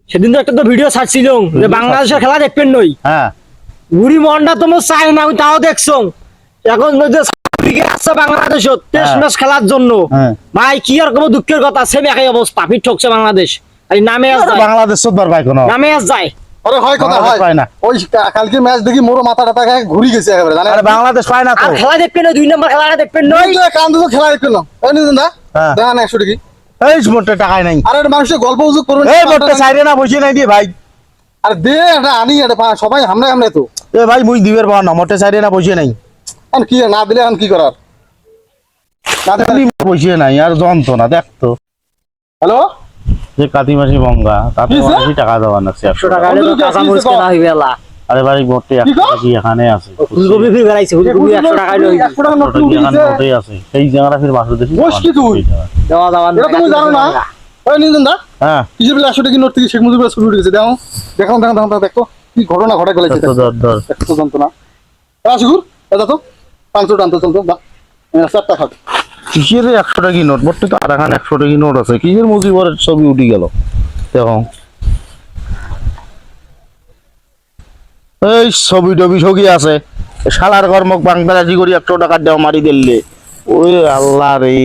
সেদিন তো একটা তো ভিডিও ছাড়ছিল যে বাংলাদেশের খেলা দেখবেন নই। হ্যাঁ বুড়ি মনটা তোমার চাই না, আমি তাও দেখছো এখন যে ক্রিকেট আসছে বাংলাদেশত টেস্ট ম্যাচ খেলার জন্য। ভাই কি আর কোনো দুঃখের কথা, সেম একই অবস্থা, পিঠ ঠকছে বাংলাদেশ। আর নামে বাংলাদেশ বার ভাই কোনো নামে যায়। আরে হয় কথা হয় না, ওই কালকে ম্যাচ দেখি মোর মাথা টাথা ঘুরি গেছে একেবারে জানেন। আরে বাংলাদেশ পায় না তো। আর খেলা দেখবেন না, 2 নম্বর খেলাটা দেখবেন নই। কান তো খেলা দেখবেন না, এই নিন দা দেন 100 টাকা। এই মোটে টাকাই নাই। আরে মানুষের গল্প উজুক করবেন, এই মোটে সাইরে না বসে নাই দিয়ে ভাই। আরে দে এটা আনি, এটা সবাই হামনে হামনে তো। এ ভাই মুই দিবের পার না, মোটে সাইরে না বসে নাই। এখন কি না দিলে এখন কি করার, না দিলে বসে নাই আর যন্ত্রণা দেখতো। হ্যালো যে কাতি মাসি বঙ্গা তাতে অনেক টাকা দেওয়ার আছে। 100 টাকা হলে তো কাঁচা মরিচ কেনা হইবে এলা। আরে ভাই মোটে 100 টাকা কি এখানে আছে? ফুলকপি ফির বেড়াইছে, ফুলকপি 100 টাকা লই 100 টাকা নোট উঠে এখানে গেছে। মোটেই আছে। সেই জায়গাটা ফির মাসুদ দেশি বস কি তুই? দেওয়া দাওয়া এটা তুমি জানো না? ওই নিন দা হ্যাঁ কিসের বলে 100 টাকা নোট থেকে শেখ মুজিবুর শুরু উঠে গেছে। দেখো দেখো দেখো দেখো দেখো কি ঘটনা ঘটে গেছে। ধর একটু যন্ত্রণা। আসুর দাদা তো 500 টাকা চলতো দা, 7 টাকা। কিসের 100 টাকা নোট? মোটে তো আর এখানে 100 টাকা নোট আছে। কিসের মুজিবরের ছবি উঠে গেল দেখো। এই ছবি টবি সগি আছে। শালার কর্মক বাংলাদেশি করি 100 টাকা দেওয়া মারি দিলে। ওই আল্লাহ রে।